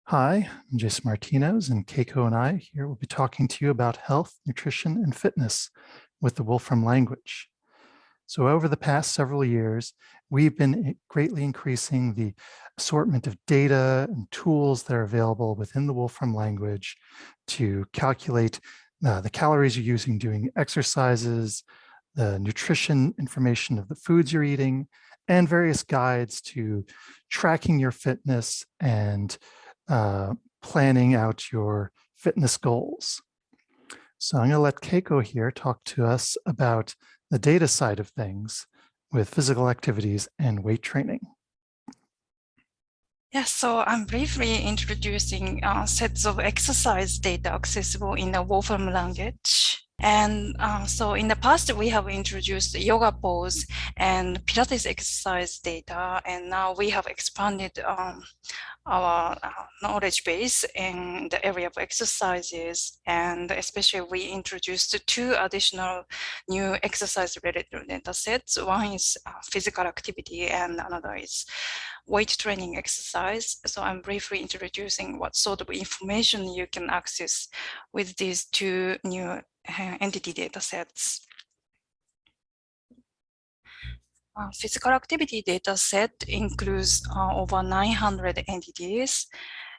Hi, I'm Jason Martinez, and Keiko and I here will be talking to you about health, nutrition, and fitness with the Wolfram Language. So over the past several years, we've been greatly increasing the assortment of data and tools that are available within the Wolfram Language to calculate the calories you're using doing exercises, the nutrition information of the foods you're eating, and various guides to tracking your fitness and planning out your fitness goals. So I'm going to let Keiko here talk to us about the data side of things with physical activities and weight training. Yes, so I'm briefly introducing sets of exercise data accessible in the Wolfram language. And so in the past, we have introduced yoga pose and Pilates exercise data, and now we have expanded our knowledge base in the area of exercises, and especially we introduced two additional new exercise-related data sets. One is physical activity and another is weight training exercise. So I'm briefly introducing what sort of information you can access with these two new entity data sets. Physical activity data set includes over 900 entities,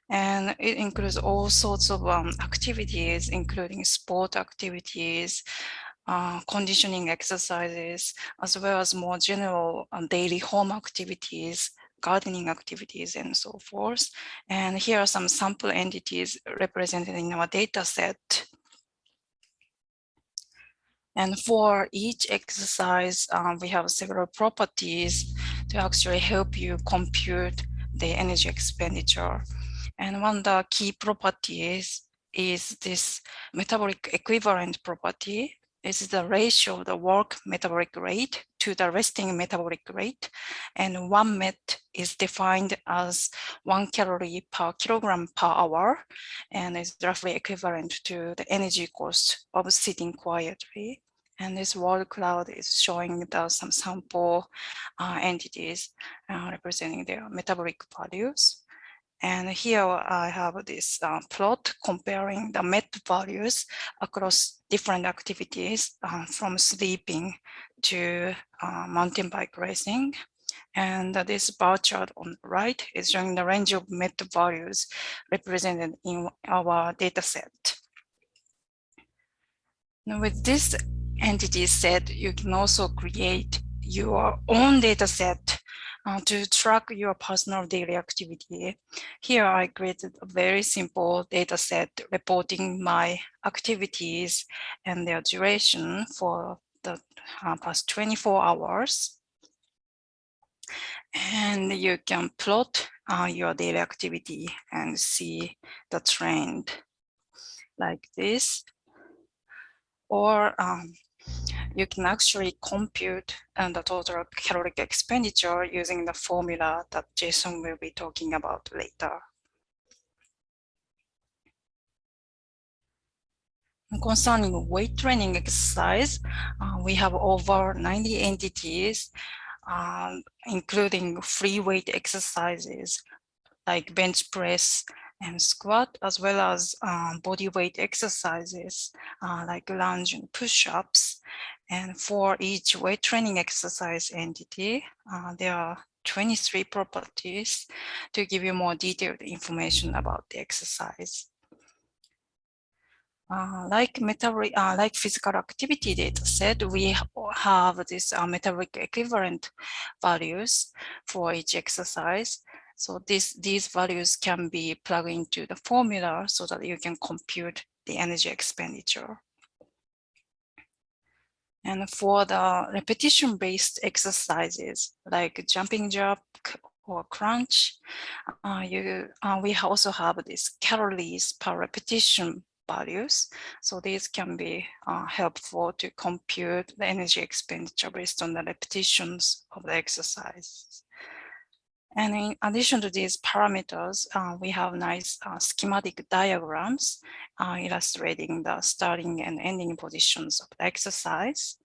and it includes all sorts of activities, including sport activities, conditioning exercises, as well as more general daily home activities, gardening activities, and so forth. And here are some sample entities represented in our data set. And for each exercise, we have several properties to actually help you compute the energy expenditure. And one of the key properties is this metabolic equivalent property. This is the ratio of the work metabolic rate to the resting metabolic rate. And 1 MET is defined as 1 calorie per kilogram per hour, and is roughly equivalent to the energy cost of sitting quietly. And this word cloud is showing some sample entities representing their metabolic values. And here I have this plot comparing the MET values across different activities from sleeping to mountain bike racing. And this bar chart on the right is showing the range of MET values represented in our data set. Now with this entity set, you can also create your own data set to track your personal daily activity. Here I created a very simple data set reporting my activities and their duration for the past 24 hours. And you can plot your daily activity and see the trend like this. Or you can actually compute the total caloric expenditure using the formula that Jason will be talking about later. Concerning weight training exercise, we have over 90 entities, including free weight exercises like bench press and squat, as well as body weight exercises like lunge and push-ups. And for each weight training exercise entity, there are 23 properties to give you more detailed information about the exercise. Like physical activity data set, we have this metabolic equivalent values for each exercise. So these values can be plugged into the formula so that you can compute the energy expenditure. And for the repetition-based exercises like jumping jack or crunch, we also have these calories per repetition values. So these can be helpful to compute the energy expenditure based on the repetitions of the exercise. And in addition to these parameters, we have nice schematic diagrams illustrating the starting and ending positions of the exercise,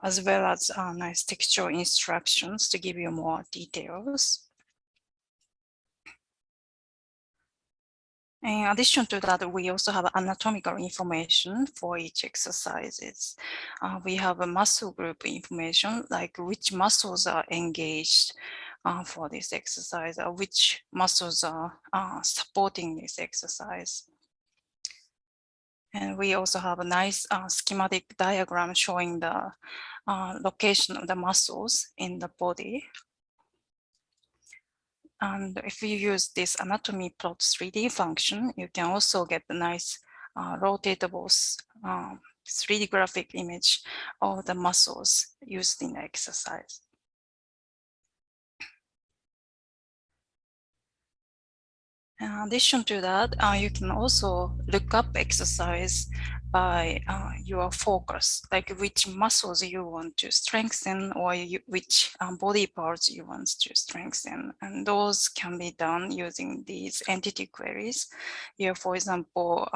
as well as nice textual instructions to give you more details. In addition to that, we also have anatomical information for each exercises. We have a muscle group information, like which muscles are engaged for this exercise, or which muscles are supporting this exercise. And we also have a nice schematic diagram showing the location of the muscles in the body. And if you use this anatomy plot 3D function, you can also get the nice rotatable 3D graphic image of the muscles used in the exercise. In addition to that, you can also look up exercise by your focus, like which muscles you want to strengthen, or which body parts you want to strengthen. And those can be done using these entity queries. Here, for example,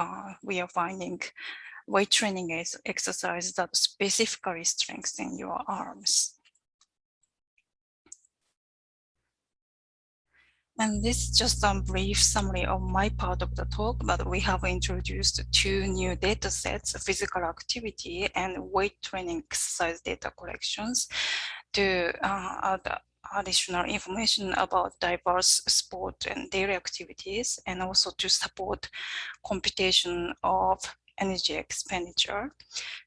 we are finding weight training exercises that specifically strengthen your arms. And this is just a brief summary of my part of the talk, but we have introduced 2 new data sets, physical activity and weight training exercise data collections, to add additional information about diverse sport and daily activities, and also to support computation of energy expenditure.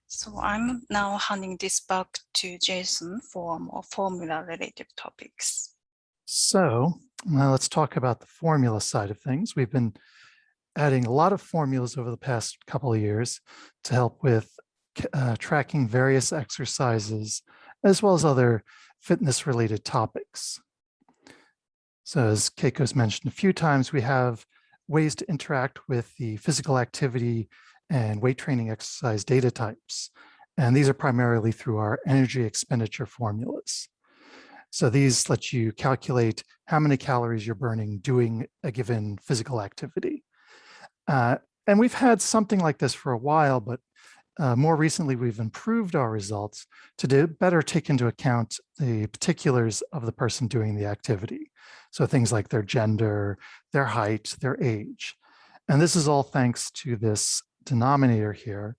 So I'm now handing this back to Jason for more formula-related topics. So now let's talk about the formula side of things. We've been adding a lot of formulas over the past couple of years to help with tracking various exercises, as well as other fitness-related topics. So as Keiko's mentioned a few times, we have ways to interact with the physical activity and weight training exercise data types. And these are primarily through our energy expenditure formulas. So these let you calculate how many calories you're burning doing a given physical activity. And we've had something like this for a while, but more recently, we've improved our results to better take into account the particulars of the person doing the activity. So things like their gender, their height, their age. And this is all thanks to this denominator here,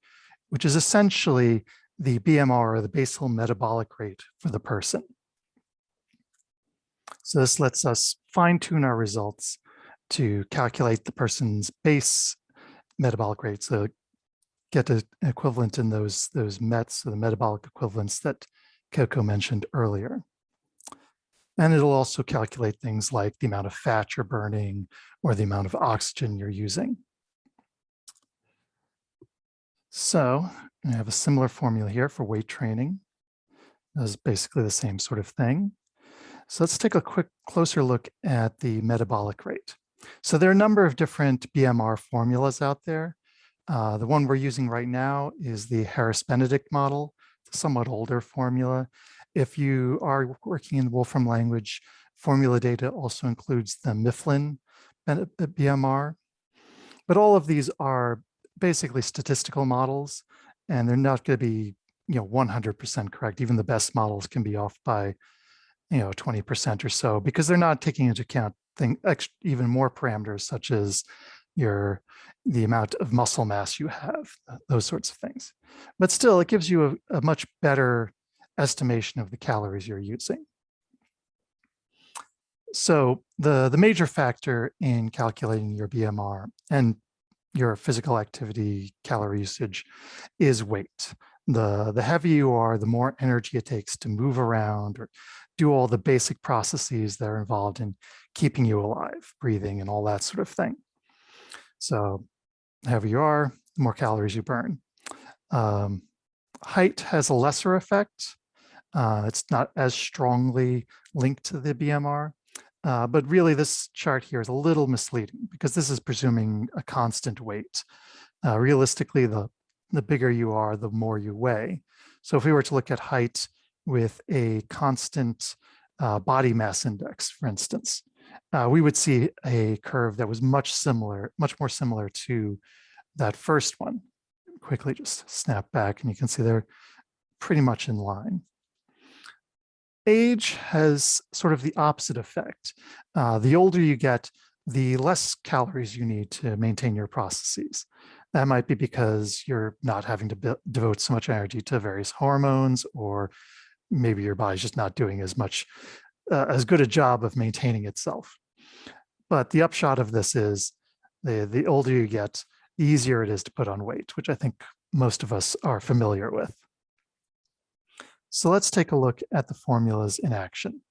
which is essentially the BMR, or the basal metabolic rate for the person. So this lets us fine-tune our results to calculate the person's base metabolic rate. So get an equivalent in those METs, or the metabolic equivalents that Keiko mentioned earlier. And it'll also calculate things like the amount of fat you're burning or the amount of oxygen you're using. So I have a similar formula here for weight training. It's basically the same sort of thing. So let's take a quick closer look at the metabolic rate. So there are a number of different BMR formulas out there. The one we're using right now is the Harris-Benedict model. It's a somewhat older formula. If you are working in the Wolfram language, formula data also includes the Mifflin BMR. But all of these are basically statistical models, and they're not going to be 100% correct. Even the best models can be off by 20% or so, because they're not taking into account even more parameters, such as the amount of muscle mass you have, those sorts of things. But still, it gives you a much better estimation of the calories you're using. So the major factor in calculating your BMR and your physical activity calorie usage is weight. The heavier you are, the more energy it takes to move around or do all the basic processes that are involved in keeping you alive, breathing, and all that sort of thing. So the heavier you are, the more calories you burn. Height has a lesser effect. It's not as strongly linked to the BMR, but really this chart here is a little misleading because this is presuming a constant weight. Realistically, the bigger you are, the more you weigh. So if we were to look at height with a constant body mass index, for instance, we would see a curve that was much more similar to that first one. Quickly just snap back and you can see they're pretty much in line. Age has sort of the opposite effect. The older you get, the less calories you need to maintain your processes. That might be because you're not having to devote so much energy to various hormones, or maybe your body's just not doing as good a job of maintaining itself. But the upshot of this is the older you get, the easier it is to put on weight, which I think most of us are familiar with. So let's take a look at the formulas in action.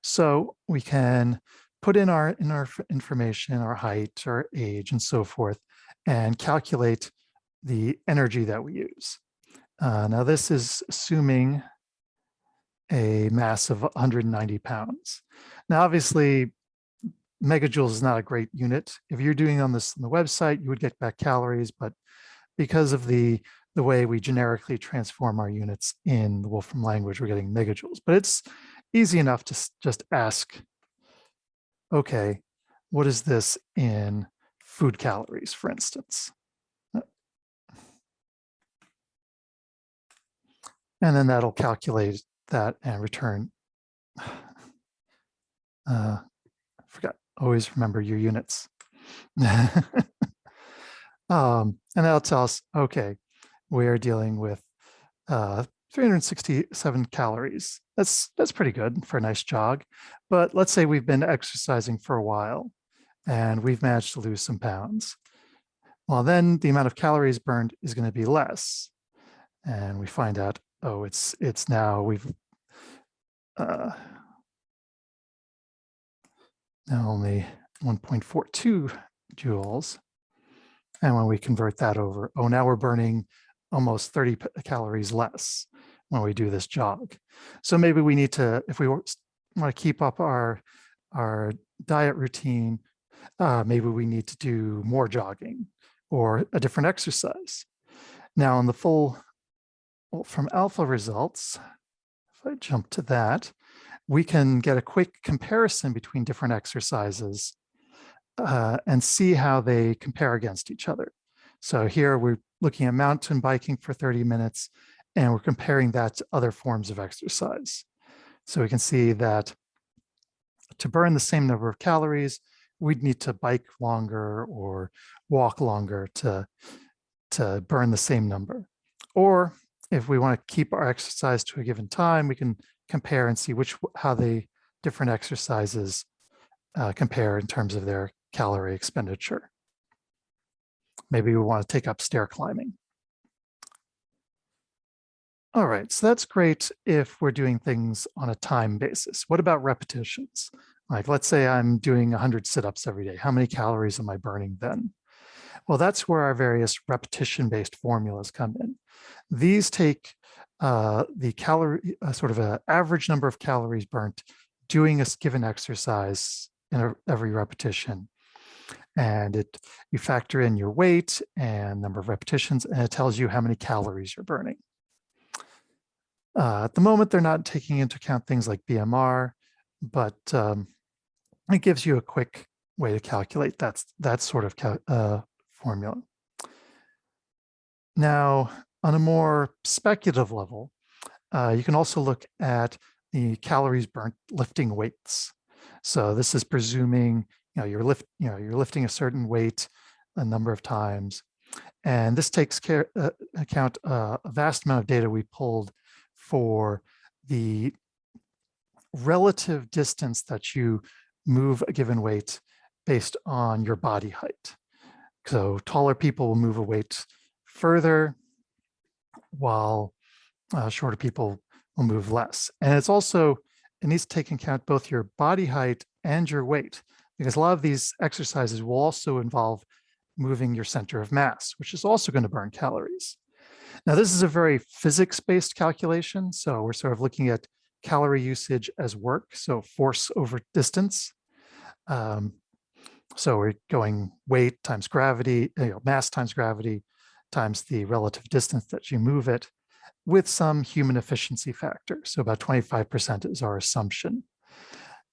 So we can put in our information, our height, our age, and so forth, and calculate the energy that we use. Now this is assuming a mass of 190 pounds. Now, obviously, megajoules is not a great unit. If you're doing on this on the website, you would get back calories, but because of the way we generically transform our units in the Wolfram language, we're getting megajoules. But it's easy enough to just ask, okay, what is this in food calories, for instance? And then that'll calculate that and return. Forgot, always remember your units. And that'll tell us, okay, we are dealing with 367 calories. That's pretty good for a nice jog. But let's say we've been exercising for a while and we've managed to lose some pounds. Well, then the amount of calories burned is going to be less. And we find out, oh, it's now now only 1.42 joules. And when we convert that over, oh, now we're burning almost 30 calories less when we do this jog. So maybe we need to, if we want to keep up our diet routine, maybe we need to do more jogging or a different exercise. Now in the full Wolfram Alpha results, if I jump to that, we can get a quick comparison between different exercises and see how they compare against each other. So here we're looking at mountain biking for 30 minutes, and we're comparing that to other forms of exercise. So we can see that to burn the same number of calories, we'd need to bike longer or walk longer to burn the same number. Or if we want to keep our exercise to a given time, we can compare and see how the different exercises compare in terms of their calorie expenditure. Maybe we want to take up stair climbing. All right, so that's great if we're doing things on a time basis. What about repetitions? Like, let's say I'm doing 100 sit-ups every day. How many calories am I burning then? Well, that's where our various repetition-based formulas come in. These take the calorie, sort of an average number of calories burnt doing a given exercise in every repetition. And you factor in your weight and number of repetitions, and it tells you how many calories you're burning. At the moment, they're not taking into account things like BMR, but it gives you a quick way to calculate that sort of formula. Now, on a more speculative level, you can also look at the calories burnt lifting weights. So this is presuming you're lifting a certain weight a number of times, and this takes account a vast amount of data we pulled for the relative distance that you move a given weight based on your body height. So taller people will move a weight further, while shorter people will move less. And it needs to take into account both your body height and your weight, because a lot of these exercises will also involve moving your center of mass, which is also going to burn calories. Now, this is a very physics-based calculation. So we're sort of looking at calorie usage as work, so force over distance. So we're going weight times gravity, mass times gravity times the relative distance that you move it, with some human efficiency factor. So about 25% is our assumption.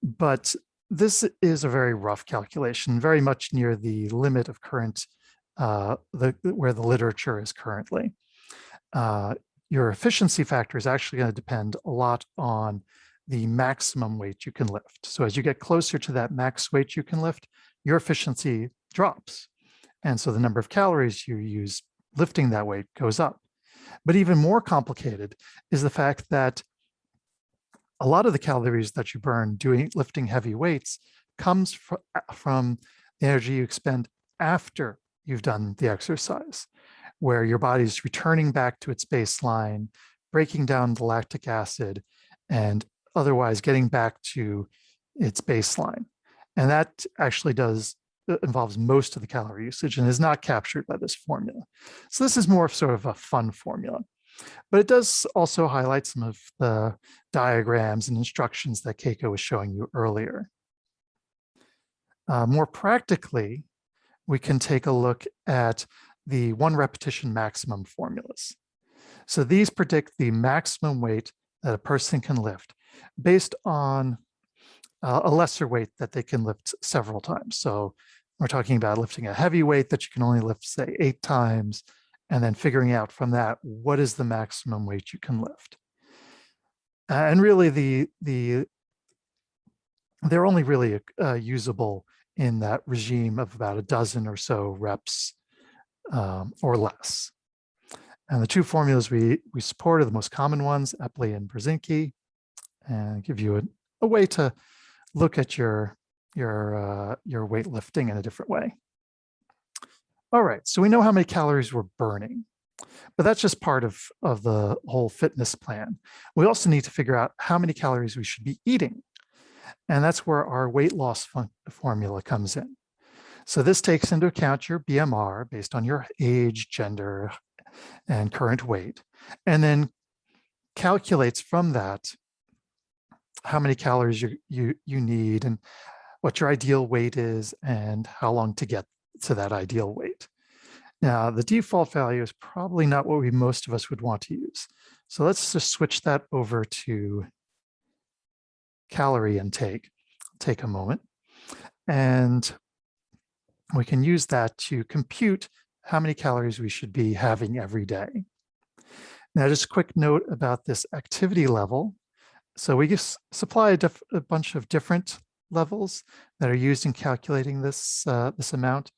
But this is a very rough calculation, very much near the limit of current, where the literature is currently. Your efficiency factor is actually going to depend a lot on the maximum weight you can lift. So as you get closer to that max weight you can lift, your efficiency drops. And so the number of calories you use lifting that weight goes up. But even more complicated is the fact that a lot of the calories that you burn lifting heavy weights comes from the energy you expend after you've done the exercise, where your body's returning back to its baseline, breaking down the lactic acid, and otherwise getting back to its baseline. And that actually involves most of the calorie usage and is not captured by this formula. So this is more of sort of a fun formula. But it does also highlight some of the diagrams and instructions that Keiko was showing you earlier. More practically, we can take a look at the 1 repetition maximum formulas. So these predict the maximum weight that a person can lift based on a lesser weight that they can lift several times. So we're talking about lifting a heavy weight that you can only lift, say, 8 times, and then figuring out from that, what is the maximum weight you can lift? And really, they're only really usable in that regime of about a dozen or so reps or less. And the 2 formulas we support are the most common ones, Epley and Brzezinski, and give you a way to look at your weightlifting in a different way. All right, so we know how many calories we're burning, but that's just part of the whole fitness plan. We also need to figure out how many calories we should be eating. And that's where our weight loss formula comes in. So this takes into account your BMR based on your age, gender, and current weight, and then calculates from that how many calories you need and what your ideal weight is and how long to get to that ideal weight. Now, the default value is probably not what most of us would want to use. So let's just switch that over to calorie intake. Take a moment. And we can use that to compute how many calories we should be having every day. Now, just a quick note about this activity level. So we just supply a bunch of different levels that are used in calculating this amount.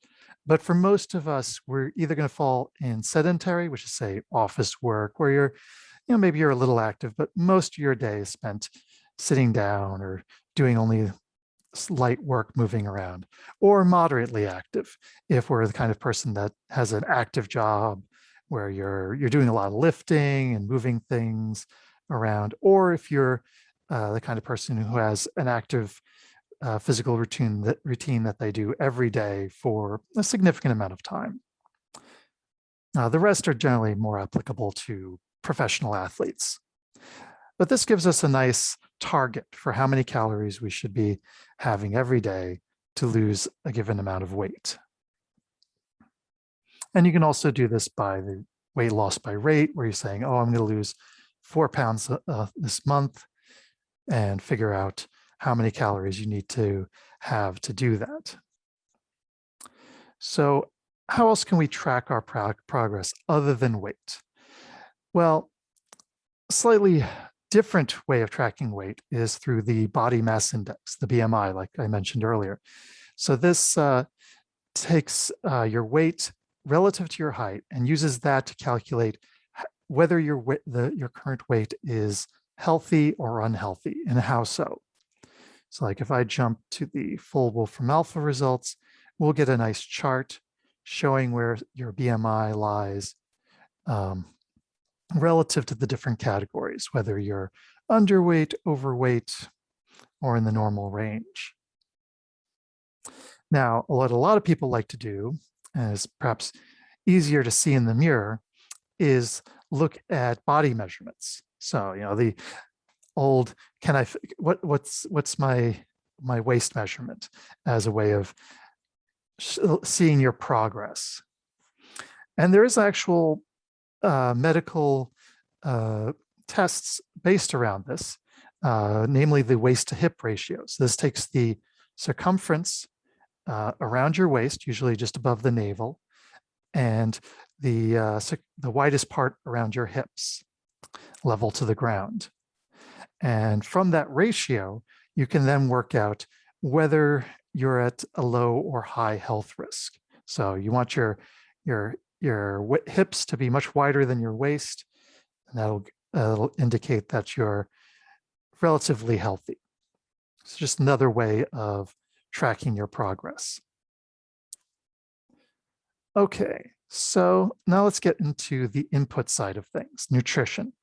But for most of us, we're either going to fall in sedentary, which is, say, office work, where maybe you're a little active, but most of your day is spent sitting down or doing only light work moving around, or moderately active if we're the kind of person that has an active job where you're doing a lot of lifting and moving things around, or if you're the kind of person who has an active physical routine that they do every day for a significant amount of time. The rest are generally more applicable to professional athletes. But this gives us a nice target for how many calories we should be having every day to lose a given amount of weight. And you can also do this by the weight loss by rate, where you're saying, oh, I'm going to lose 4 pounds this month, and figure out how many calories you need to have to do that. So how else can we track our progress other than weight? Well, a slightly different way of tracking weight is through the body mass index, the BMI, like I mentioned earlier. So this takes your weight relative to your height and uses that to calculate whether your current weight is healthy or unhealthy, and how so. So like if I jump to the full Wolfram Alpha results, we'll get a nice chart showing where your BMI lies relative to the different categories, whether you're underweight, overweight, or in the normal range. Now, what a lot of people like to do, and is perhaps easier to see in the mirror, is look at body measurements. So, the old, what's my waist measurement, as a way of seeing your progress. And there is actual medical tests based around this, namely the waist to hip ratio. So this takes the circumference around your waist, usually just above the navel, and the widest part around your hips, level to the ground. And from that ratio, you can then work out whether you're at a low or high health risk. So you want your hips to be much wider than your waist, and that'll indicate that you're relatively healthy. It's just another way of tracking your progress. Okay, so now let's get into the input side of things, nutrition.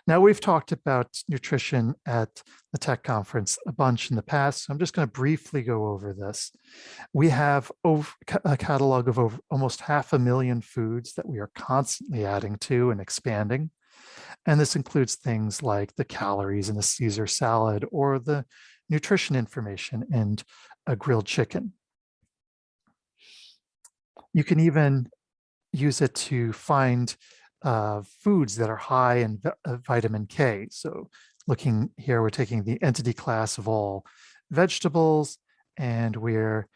Now we've talked about nutrition at the tech conference a bunch in the past, so I'm just going to briefly go over this. We have a catalog of over almost 500,000 foods that we are constantly adding to and expanding. And this includes things like the calories in a Caesar salad or the nutrition information in a grilled chicken. You can even use it to find foods that are high in vitamin K. So looking here, we're taking the entity class of all vegetables, and we're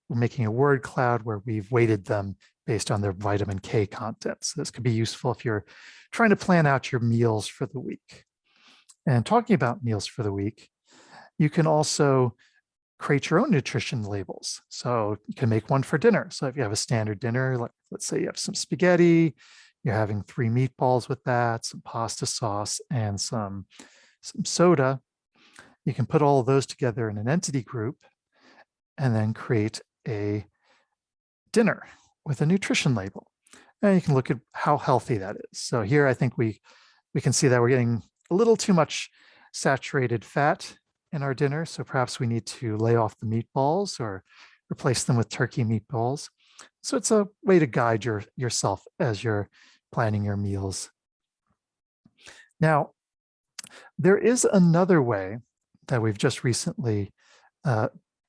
making a word cloud where we've weighted them based on their vitamin K content. So this could be useful if you're trying to plan out your meals for the week. And talking about meals for the week, you can also create your own nutrition labels. So you can make one for dinner. So if you have a standard dinner, like let's say you have some spaghetti, you're having 3 meatballs with that, some pasta sauce, and some soda, you can put all of those together in an entity group and then create a dinner with a nutrition label. And you can look at how healthy that is. So here I think we can see that we're getting a little too much saturated fat in our dinner. So perhaps we need to lay off the meatballs or replace them with turkey meatballs. So it's a way to guide yourself as you're planning your meals. Now, there is another way that we've just recently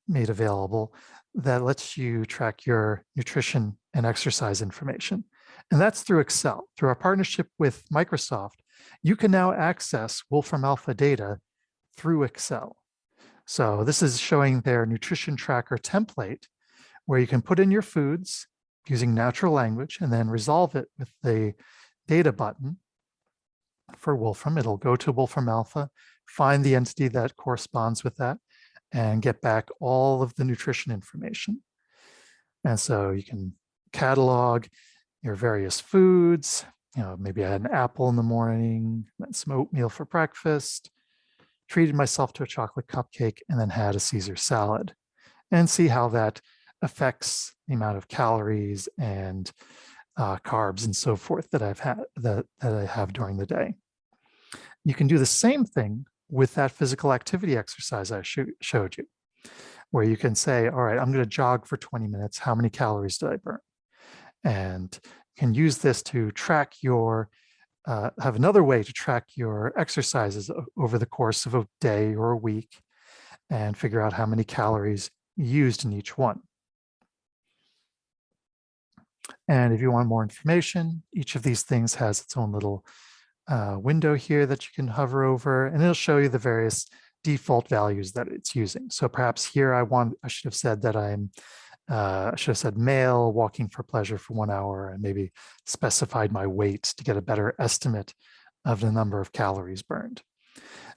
made available that lets you track your nutrition and exercise information. And that's through Excel. Through our partnership with Microsoft, you can now access Wolfram Alpha data through Excel. So this is showing their nutrition tracker template where you can put in your foods using natural language and then resolve it with the data button for Wolfram. It'll go to Wolfram Alpha, find the entity that corresponds with that, and get back all of the nutrition information. And so you can catalog your various foods. You know, maybe I had an apple in the morning, then some oatmeal for breakfast, treated myself to a chocolate cupcake, and then had a Caesar salad, and see how that affects the amount of calories and carbs and so forth that I have during the day. You can do the same thing with that physical activity exercise I showed you, where you can say, all right, I'm going to jog for 20 minutes. How many calories did I burn? And you can use this to track have another way to track your exercises over the course of a day or a week and figure out how many calories you used in each one. And if you want more information, each of these things has its own little window here that you can hover over, and it'll show you the various default values that it's using. So perhaps here I should have said that I should have said male, walking for pleasure for 1 hour, and maybe specified my weight to get a better estimate of the number of calories burned.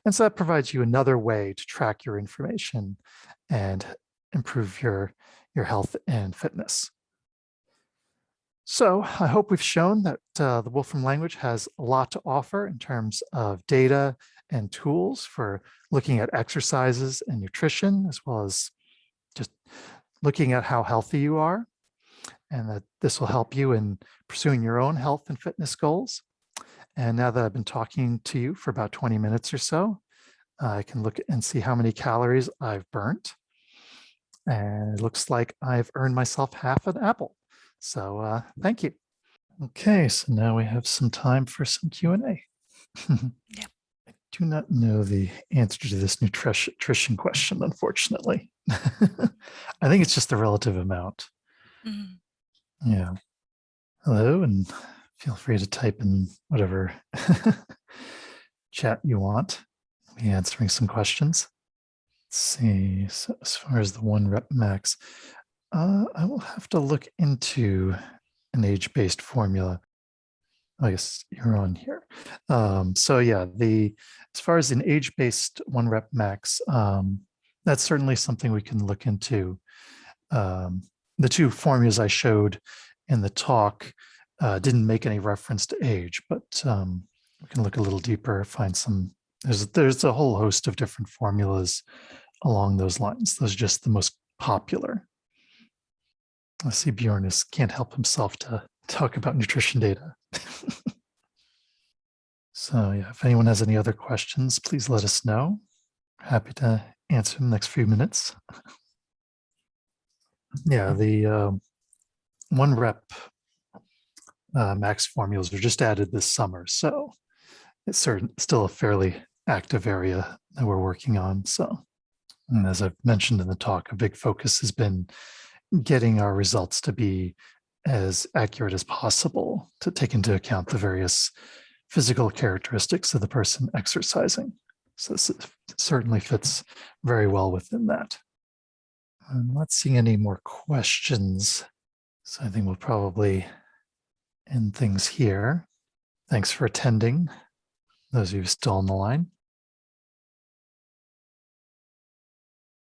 And so that provides you another way to track your information and improve your health and fitness. So I hope we've shown that the Wolfram language has a lot to offer in terms of data and tools for looking at exercises and nutrition, as well as just looking at how healthy you are, and that this will help you in pursuing your own health and fitness goals. And now that I've been talking to you for about 20 minutes or so, I can look and see how many calories I've burnt. And it looks like I've earned myself half an apple. So thank you. Okay, so now we have some time for some Q&A. Yeah. I do not know the answer to this nutrition question, unfortunately. I think it's just the relative amount. Mm. Yeah. Hello, and feel free to type in whatever chat you want. I'll be answering some questions. Let's see, so as far as the 1 rep max, I will have to look into an age-based formula. I guess you're on here. So yeah, as far as an age-based 1 rep max, that's certainly something we can look into. The two formulas I showed in the talk didn't make any reference to age, but we can look a little deeper, find some, there's a whole host of different formulas along those lines. Those are just the most popular. I see Bjorn can't help himself to talk about nutrition data. So yeah, if anyone has any other questions, please let us know. Happy to answer them the next few minutes. Yeah, the 1-rep max formulas were just added this summer, so it's still a fairly active area that we're working on. So, and as I've mentioned in the talk, a big focus has been getting our results to be as accurate as possible to take into account the various physical characteristics of the person exercising. So this certainly fits very well within that. I'm not seeing any more questions, so I think we'll probably end things here. Thanks for attending, those of you still on the line.